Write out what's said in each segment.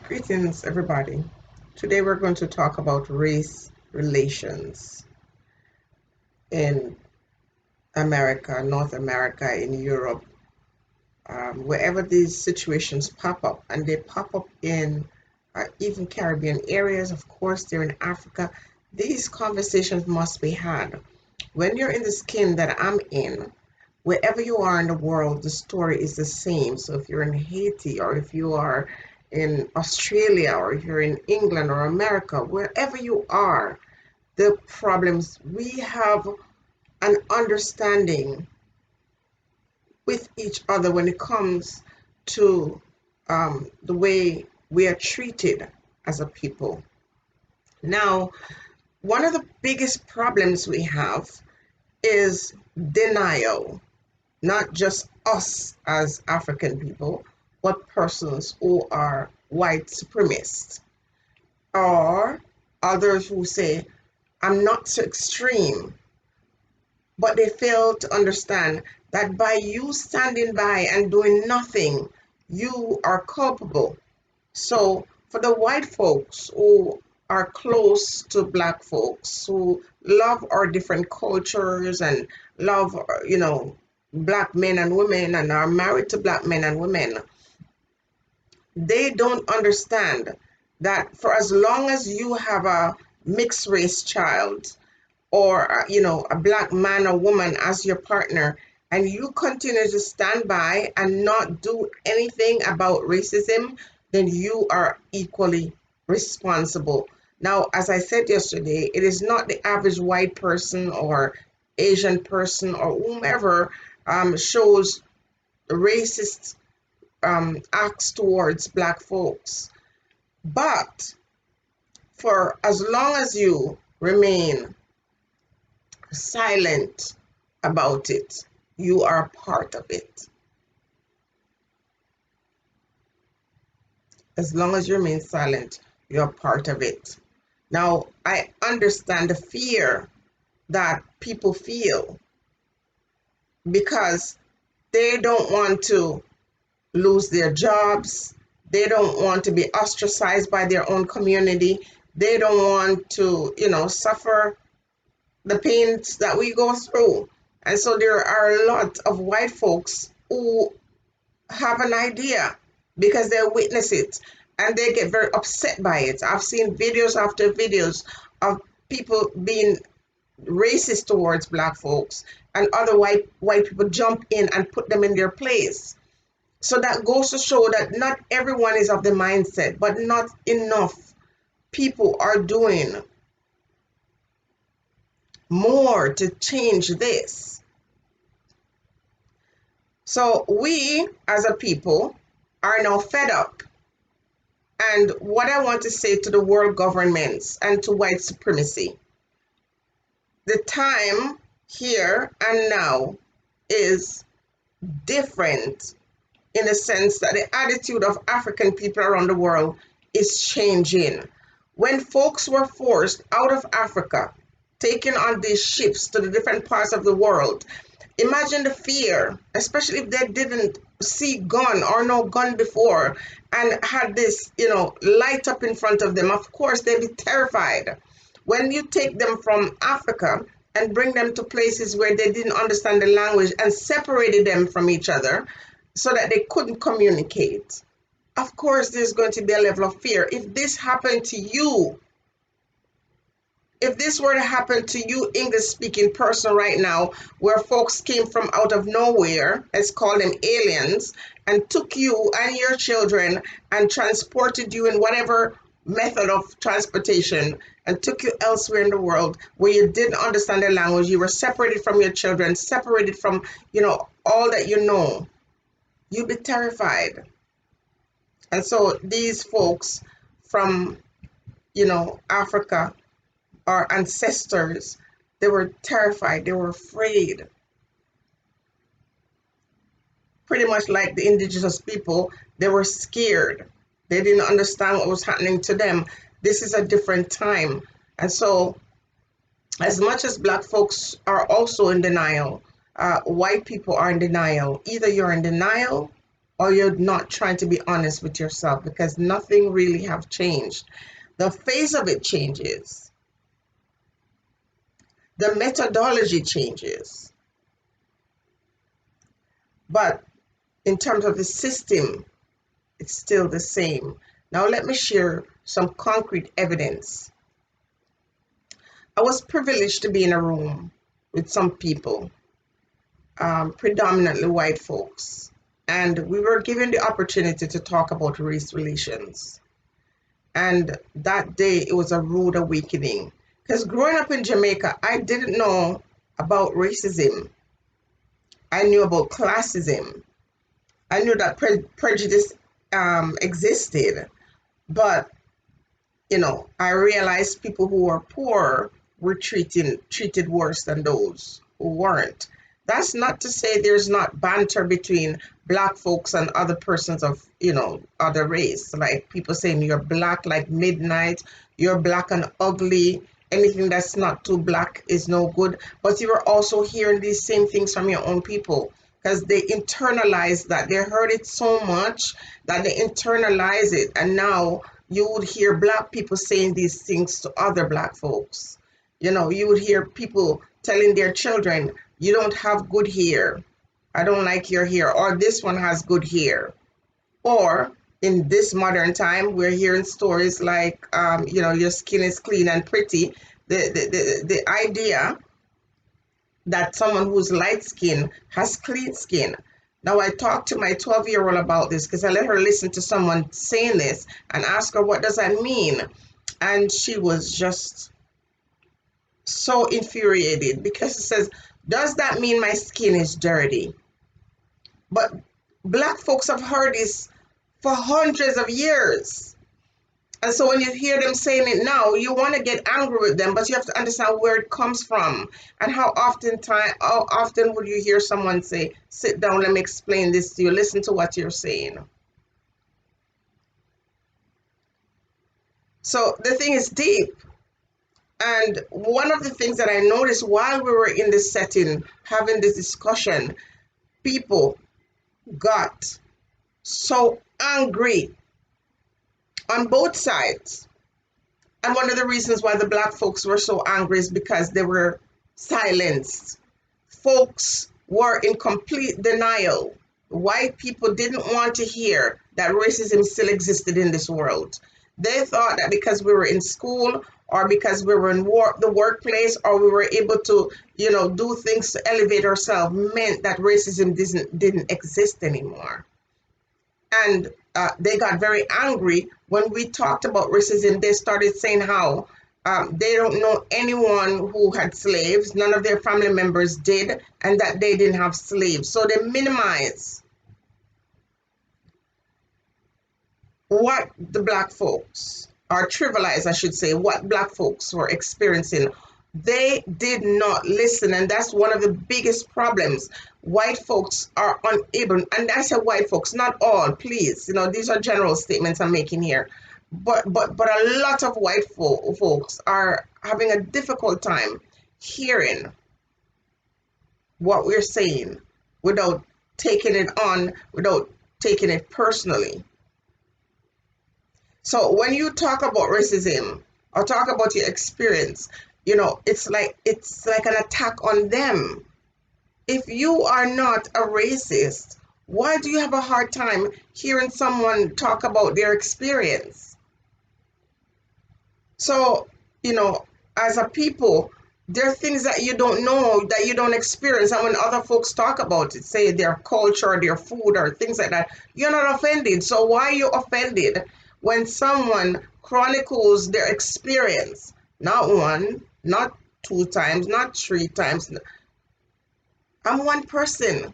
Greetings, everybody. Today we're going to talk about race relations in America, North America, in Europe, wherever these situations pop up. And they pop up in even Caribbean areas. Of course, they're in Africa. These conversations must be had. When you're in the skin that I'm in, wherever you are in the world, the story is the same. So if you're in Haiti, or if you are in Australia, or if you're in England or America, wherever you are, the problems, we have an understanding with each other when it comes to the way we are treated as a people. Now, one of the biggest problems we have is denial, not just us as African people, but persons who are white supremacists, or others who say, I'm not so extreme, but they fail to understand that by you standing by and doing nothing, you are culpable. So for the white folks who are close to black folks, who love our different cultures and love, black men and women and are married to black men and women, they don't understand that for as long as you have a mixed race child, or a black man or woman as your partner, and you continue to stand by and not do anything about racism, then you are equally responsible. Now, as I said yesterday, it is not the average white person or Asian person or whomever shows racist acts towards black folks. But for as long as you remain silent about it, you are a part of it. As long as you remain silent, you're part of it. Now, I understand the fear that people feel because they don't want to lose their jobs. They don't want to be ostracized by their own community. They don't want to, suffer the pains that we go through. And so there are a lot of white folks who have an idea because they witness it and they get very upset by it. I've seen videos after videos of people being racist towards black folks, and other white people jump in and put them in their place. So that goes to show that not everyone is of the mindset, but not enough people are doing more to change this. So we as a people are now fed up. And what I want to say to the world governments and to white supremacy, the time here and now is different in the sense that the attitude of African people around the world is changing. When folks were forced out of Africa, taken on these ships to the different parts of the world, imagine the fear, especially if they didn't see gun or no gun before and had this, light up in front of them. Of course, they'd be terrified. When you take them from Africa and bring them to places where they didn't understand the language and separated them from each other so that they couldn't communicate, of course, there's going to be a level of fear. If this happened to you, if this were to happen to you, English speaking person right now, where folks came from out of nowhere, let's call them aliens, and took you and your children and transported you in whatever method of transportation and took you elsewhere in the world where you didn't understand the language, you were separated from your children, separated from, all that you know, you'd be terrified. And so these folks from, Africa, our ancestors, they were terrified, they were afraid. Pretty much like the indigenous people, they were scared. They didn't understand what was happening to them. This is a different time. And so, as much as black folks are also in denial, white people are in denial. Either you're in denial or you're not trying to be honest with yourself, because nothing really have changed. The face of it changes. The methodology changes. But in terms of the system, it's still the same. Now let me share some concrete evidence. I was privileged to be in a room with some people, predominantly white folks, and we were given the opportunity to talk about race relations. And that day, it was a rude awakening. Because growing up in Jamaica, I didn't know about racism. I knew about classism. I knew that prejudice existed. But, I realized people who were poor were treated worse than those who weren't. That's not to say there's not banter between black folks and other persons of, other race. Like people saying you're black like midnight, you're black and ugly, anything that's not too black is no good. But you are also hearing these same things from your own people, because they internalize that. They heard it so much that they internalize it. And now you would hear black people saying these things to other black folks. You would hear people telling their children, you don't have good hair. I don't like your hair. Or this one has good hair. Or in this modern time, we're hearing stories like, your skin is clean and pretty. The idea that someone who's light skinned has clean skin. Now, I talked to my 12-year-old about this because I let her listen to someone saying this and ask her, what does that mean? And she was just so infuriated, because it says, does that mean my skin is dirty? But black folks have heard this for hundreds of years. And so when you hear them saying it now, you want to get angry with them, but you have to understand where it comes from. And how often would you hear someone say, sit down, let me explain this to you, listen to what you're saying. So the thing is deep. And one of the things that I noticed while we were in this setting, having this discussion, people got so angry on both sides. And one of the reasons why the black folks were so angry is because they were silenced. Folks were in complete denial. White people didn't want to hear that racism still existed in this world. They thought that because we were in school, or because we were in the workplace, or we were able to, do things to elevate ourselves, meant that racism didn't exist anymore. And they got very angry when we talked about racism. They started saying how they don't know anyone who had slaves, none of their family members did, and that they didn't have slaves. So they minimize what the black folks, or trivialize, I should say, what black folks were experiencing. They did not listen, and that's one of the biggest problems. White folks are unable, and I say white folks, not all, please. These are general statements I'm making here. But a lot of white folks are having a difficult time hearing what we're saying without taking it on, without taking it personally. So when you talk about racism or talk about your experience, it's like an attack on them. If you are not a racist, why do you have a hard time hearing someone talk about their experience? So, as a people, there are things that you don't know, that you don't experience. And when other folks talk about it, say their culture, their food, or things like that, you're not offended. So why are you offended when someone chronicles their experience? Not one, not two times, not three times. I'm one person,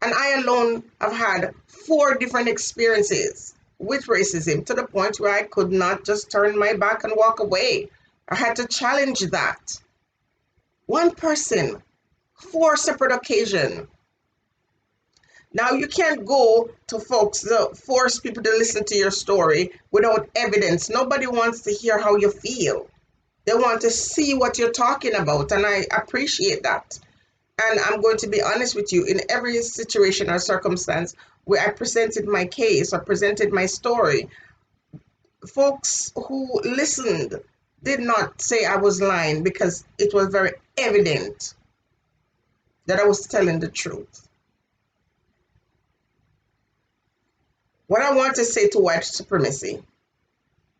and I alone have had 4 different experiences with racism, to the point where I could not just turn my back and walk away. I had to challenge that. One person, 4 separate occasions. Now, you can't go to folks to force people to listen to your story without evidence. Nobody wants to hear how you feel. They want to see what you're talking about, and I appreciate that. And I'm going to be honest with you, in every situation or circumstance where I presented my case or presented my story, folks who listened did not say I was lying because it was very evident that I was telling the truth. What I want to say to white supremacy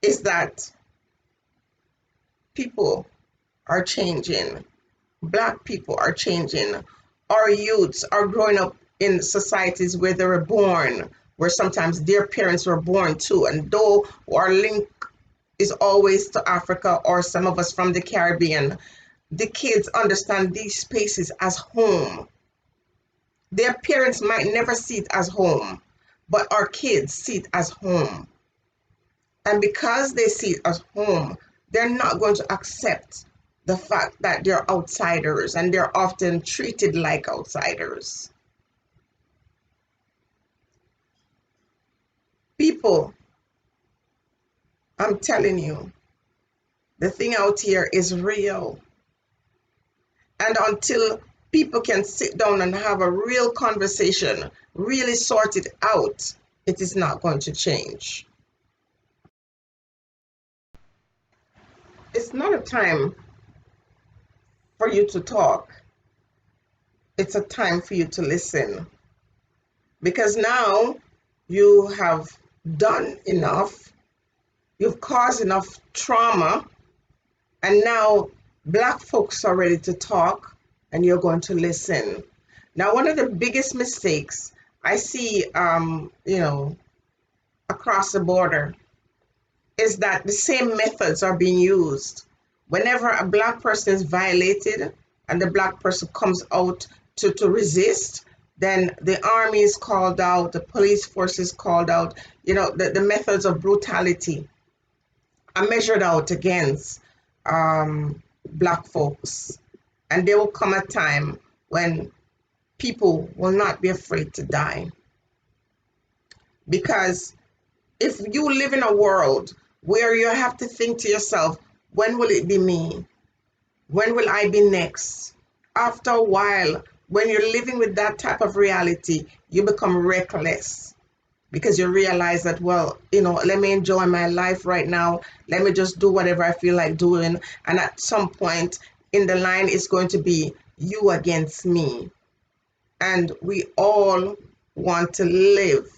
is that people are changing. Black people are changing. Our youths are growing up in societies where they were born, where sometimes their parents were born too. And though our link is always to Africa or some of us from the Caribbean, the kids understand these spaces as home. Their parents might never see it as home, but our kids see it as home. And because they see it as home, they're not going to accept the fact that they're outsiders and they're often treated like outsiders. People, I'm telling you, the thing out here is real. And until people can sit down and have a real conversation, really sort it out, it is not going to change. It's not a time for you to talk, it's a time for you to listen. Because now you have done enough, you've caused enough trauma, and now Black folks are ready to talk and you're going to listen. Now, one of the biggest mistakes I see, across the border is that the same methods are being used. Whenever a Black person is violated and the Black person comes out to resist, then the army is called out, the police force is called out. The methods of brutality are measured out against Black folks. And there will come a time when people will not be afraid to die. Because if you live in a world where you have to think to yourself, when will it be me? When will I be next? After a while, when you're living with that type of reality, you become reckless because you realize that, well, let me enjoy my life right now. Let me just do whatever I feel like doing. And at some point in the line, it's going to be you against me. And we all want to live.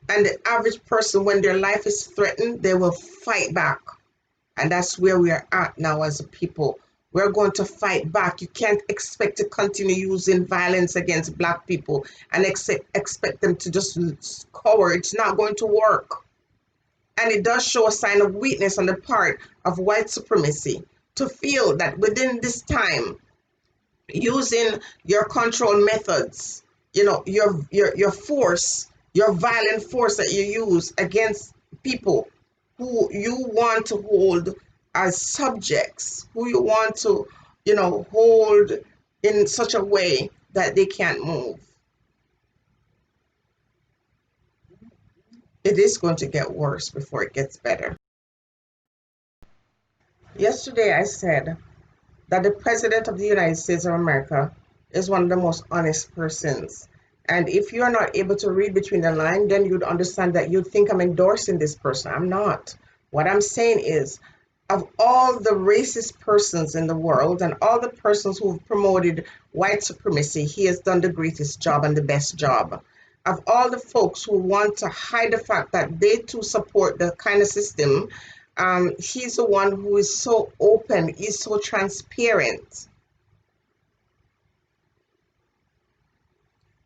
And the average person, when their life is threatened, they will fight back. And that's where we are at now as a people. We're going to fight back. You can't expect to continue using violence against Black people and expect them to just cower. It's not going to work. And it does show a sign of weakness on the part of white supremacy to feel that within this time, using your control methods, your force, your violent force that you use against people who you want to hold as subjects, who you want to, hold in such a way that they can't move. It is going to get worse before it gets better. Yesterday I said that the President of the United States of America is one of the most honest persons. And if you are not able to read between the lines, then you'd understand that you'd think I'm endorsing this person. I'm not. What I'm saying is, of all the racist persons in the world and all the persons who've promoted white supremacy, he has done the greatest job and the best job. Of all the folks who want to hide the fact that they too support the kind of system, he's the one who is so open, he's so transparent.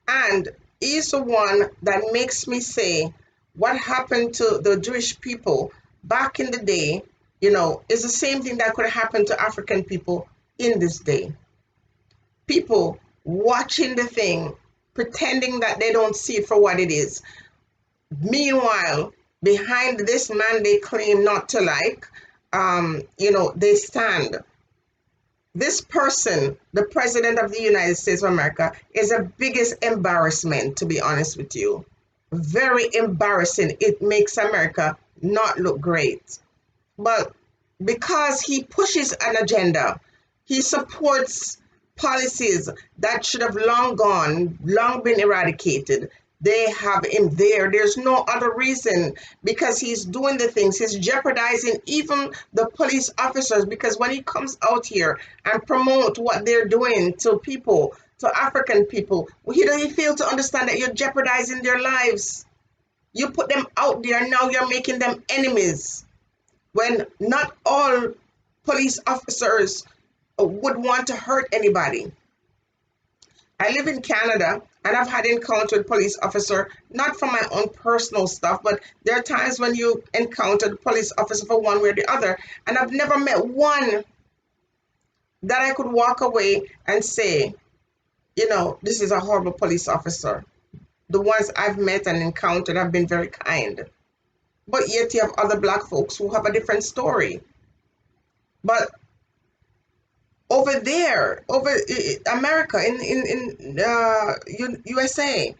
And he's the one that makes me say, what happened to the Jewish people back in the day, is the same thing that could happen to African people in this day. People watching the thing, pretending that they don't see it for what it is. Meanwhile, behind this man they claim not to like, they stand. This person, the President of the United States of America, is the biggest embarrassment, to be honest with you. Very embarrassing. It makes America not look great. But because he pushes an agenda, he supports policies that should have long gone, long been eradicated. They have him there. There's no other reason because he's doing the things. He's jeopardizing even the police officers because when he comes out here and promote what they're doing to people, to African people, he fail to understand that you're jeopardizing their lives. You put them out there, now you're making them enemies. When not all police officers would want to hurt anybody. I live in Canada and I've had encountered police officer, not from my own personal stuff, but there are times when you encounter the police officer for one way or the other, and I've never met one that I could walk away and say, this is a horrible police officer. The ones I've met and encountered have been very kind. But yet you have other black folks who have a different story. But over there, over America, in USA,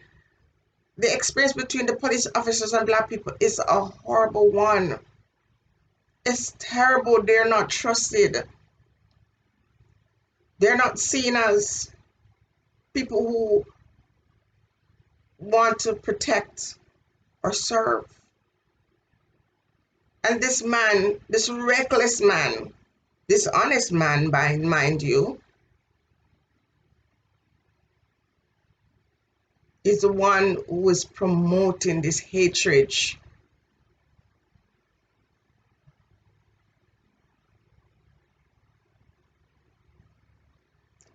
the experience between the police officers and black people is a horrible one. It's terrible. They're not trusted. They're not seen as people who want to protect or serve. And this man, this reckless man, this honest man, mind you, is the one who is promoting this hatred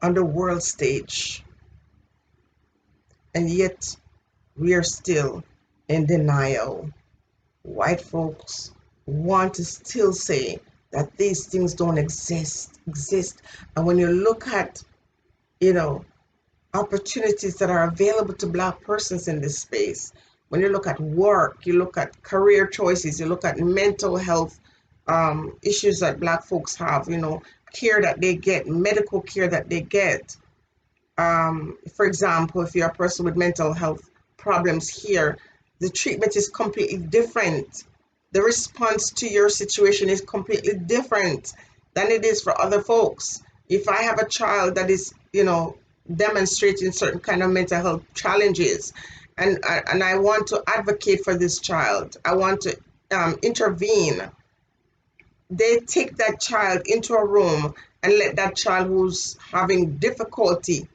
on the world stage. And yet we are still in denial. White folks want to still say that these things don't exist. And when you look at, opportunities that are available to black persons in this space, when you look at work, you look at career choices, you look at mental health issues that black folks have, care that they get, medical care that they get. For example, if you're a person with mental health problems here, the treatment is completely different. The response to your situation is completely different than it is for other folks. If I have a child that is, demonstrating certain kind of mental health challenges, and I want to advocate for this child, I want to intervene, they take that child into a room and let that child who's having difficulty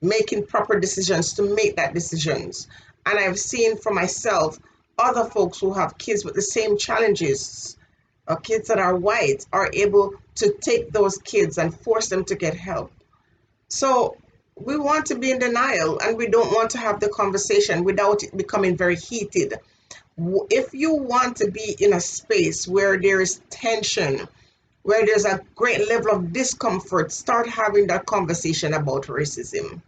making proper decisions to make that decisions. And I've seen for myself other folks who have kids with the same challenges, or kids that are white, are able to take those kids and force them to get help. So we want to be in denial and we don't want to have the conversation without it becoming very heated. If you want to be in a space where there is tension, where there's a great level of discomfort, start having that conversation about racism.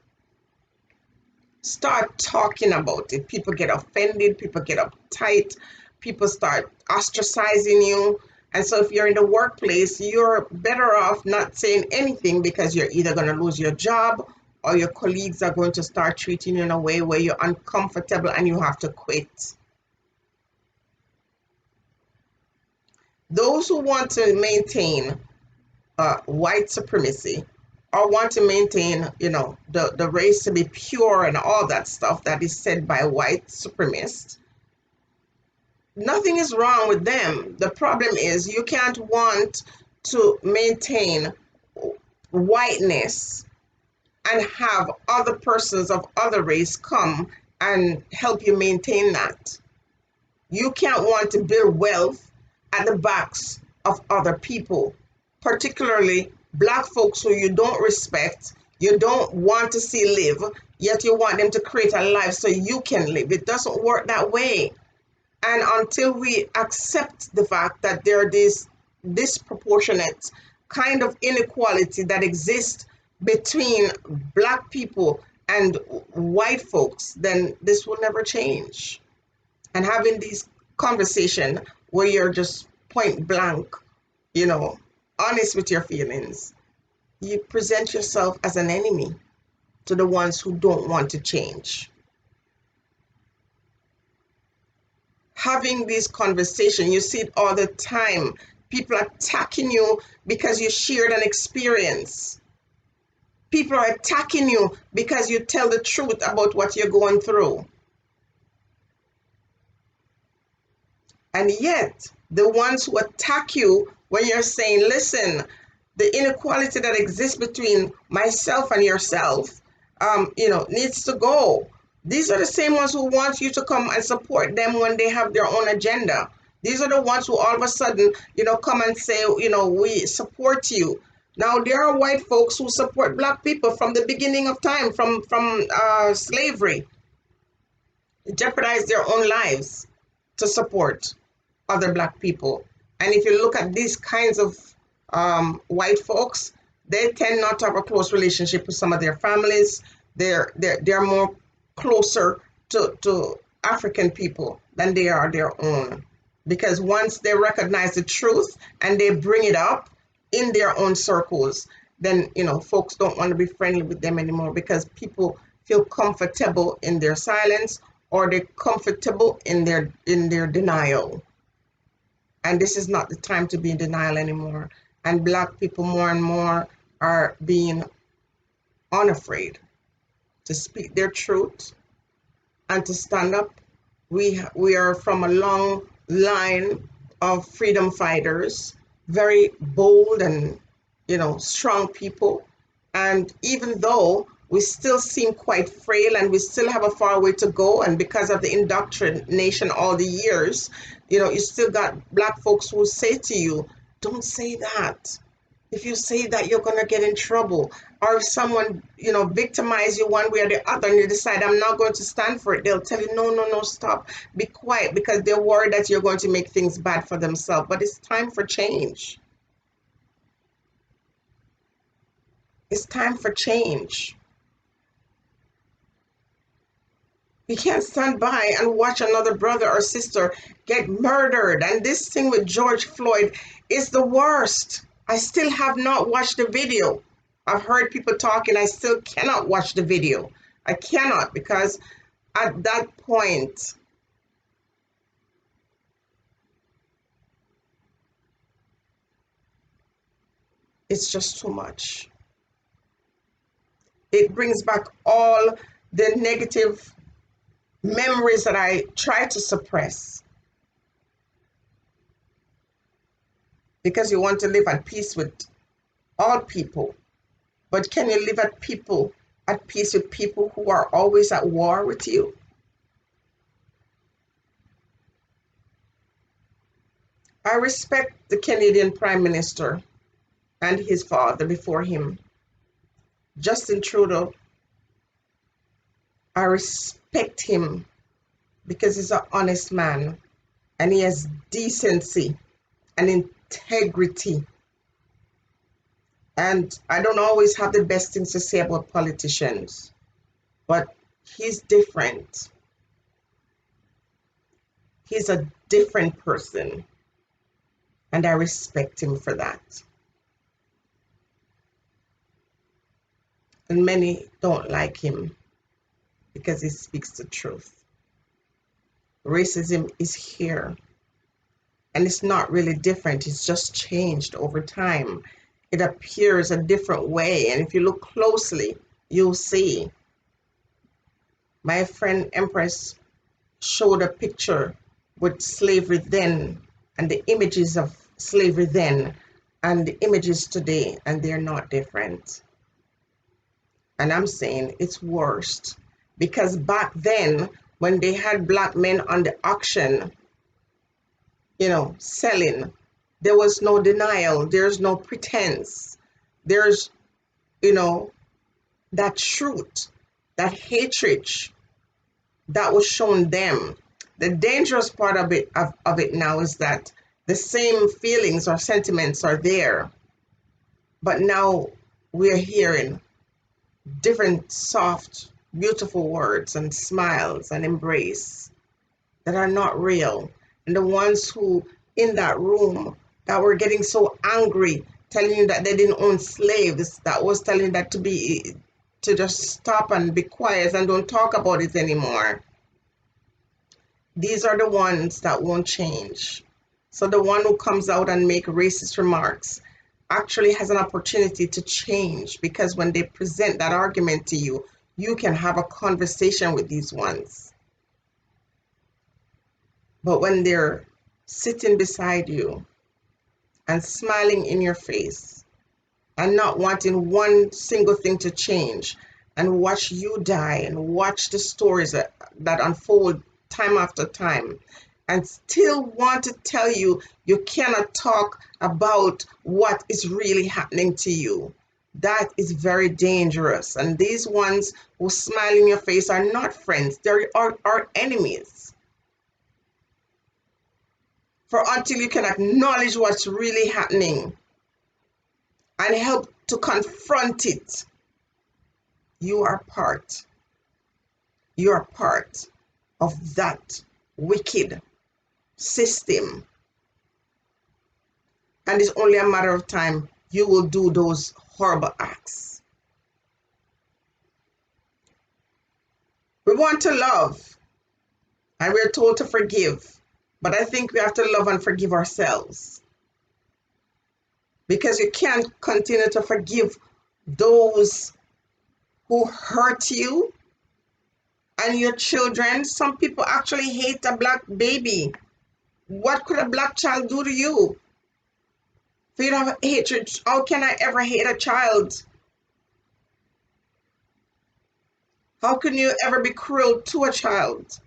Start talking about it. People get offended, people get uptight, people start ostracizing you. And so if you're in the workplace, you're better off not saying anything because you're either going to lose your job or your colleagues are going to start treating you in a way where you're uncomfortable and you have to quit. Those who want to maintain white supremacy or want to maintain, the race to be pure and all that stuff that is said by white supremacists, nothing is wrong with them. The problem is you can't want to maintain whiteness and have other persons of other race come and help you maintain that. You can't want to build wealth at the backs of other people, particularly black folks who you don't respect, you don't want to see live, yet you want them to create a life so you can live. It doesn't work that way. And until we accept the fact that there are this disproportionate kind of inequality that exists between black people and white folks, then this will never change. And having these conversation where you're just point blank, honest with your feelings, you present yourself as an enemy to the ones who don't want to change. Having this conversation, you see it all the time. People attacking you because you shared an experience. People are attacking you because you tell the truth about what you're going through. And yet, the ones who attack you when you're saying, listen, the inequality that exists between myself and yourself, needs to go. These are the same ones who want you to come and support them when they have their own agenda. These are the ones who all of a sudden, come and say, we support you. Now, there are white folks who support black people from the beginning of time, from slavery, jeopardize their own lives to support other black people. And if you look at these kinds of white folks, they tend not to have a close relationship with some of their families. They're more closer to African people than they are their own. Because once they recognize the truth and they bring it up in their own circles, then folks don't want to be friendly with them anymore, because people feel comfortable in their silence, or they're comfortable in their denial. And this is not the time to be in denial anymore. And black people more and more are being unafraid to speak their truth and to stand up. We are from a long line of freedom fighters, very bold and strong people. And even though we still seem quite frail and we still have a far way to go, and because of the indoctrination all the years, you still got black folks who say to you, don't say that. If you say that, you're going to get in trouble. Or if someone, victimize you one way or the other and you decide, I'm not going to stand for it, they'll tell you, no, stop, be quiet, because they're worried that you're going to make things bad for themselves. But it's time for change. It's time for change. We can't stand by and watch another brother or sister get murdered. And this thing with George Floyd is the worst. I still have not watched the video. I've heard people talking. I still cannot watch the video. I cannot, because at that point, it's just too much. It brings back all the negative memories that I try to suppress, because you want to live at peace with all people. But can you live at peace with people who are always at war with you? I respect the Canadian Prime Minister and his father before him, Justin Trudeau. I respect him because he's an honest man and he has decency and integrity. And I don't always have the best things to say about politicians, but he's different. He's a different person, and I respect him for that. And many don't like him because he speaks the truth. Racism is here, and it's not really different. It's just changed over time. It appears a different way, and if you look closely, you'll see. My friend Empress showed a picture with slavery then, and the images of slavery then, and the images today, and they're not different. And I'm saying it's worse, because back then, when they had black men on the auction, selling, there was no denial, there's no pretense. There's, that truth, that hatred that was shown them. The dangerous part of it now is that the same feelings or sentiments are there, but now we're hearing different soft, beautiful words and smiles and embrace that are not real. And the ones who in that room that were getting so angry, telling you that they didn't own slaves, that was telling that to just stop and be quiet and don't talk about it anymore. These are the ones that won't change. So the one who comes out and make racist remarks, actually has an opportunity to change, because when they present that argument to you, you can have a conversation with these ones. But when they're sitting beside you and smiling in your face and not wanting one single thing to change, and watch you die and watch the stories that unfold time after time, and still want to tell you you cannot talk about what is really happening to you, that is very dangerous. And these ones who smile in your face are not friends, they are enemies. For until you can acknowledge what's really happening and help to confront it, you are part. You are part of that wicked system. And it's only a matter of time you will do those horrible acts. We want to love, and we're told to forgive. But I think we have to love and forgive ourselves. Because you can't continue to forgive those who hurt you and your children. Some people actually hate a black baby. What could a black child do to you? For you to have hatred, how can I ever hate a child? How can you ever be cruel to a child?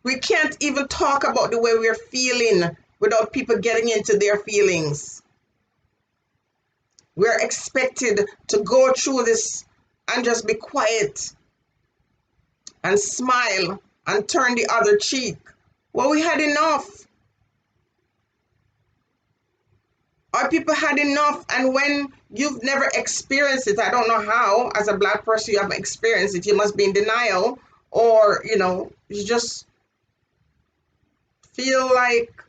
We can't even talk about the way we're feeling without people getting into their feelings. We're expected to go through this and just be quiet and smile and turn the other cheek. Well, we had enough. Our people had enough. And when you've never experienced it, I don't know how, as a black person, you haven't experienced it. You must be in denial, or, you just feel like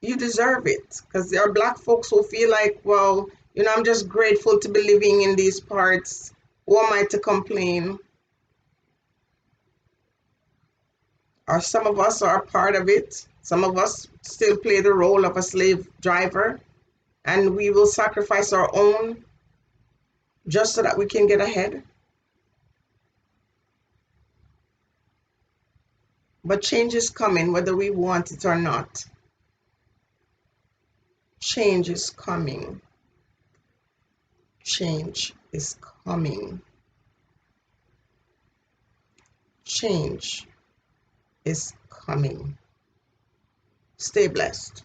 you deserve it. Because there are black folks who feel like, well, I'm just grateful to be living in these parts. Who am I to complain? Or some of us are a part of it. Some of us still play the role of a slave driver, and we will sacrifice our own just so that we can get ahead. But change is coming, whether we want it or not. Change is coming. Change is coming. Change is coming. Stay blessed.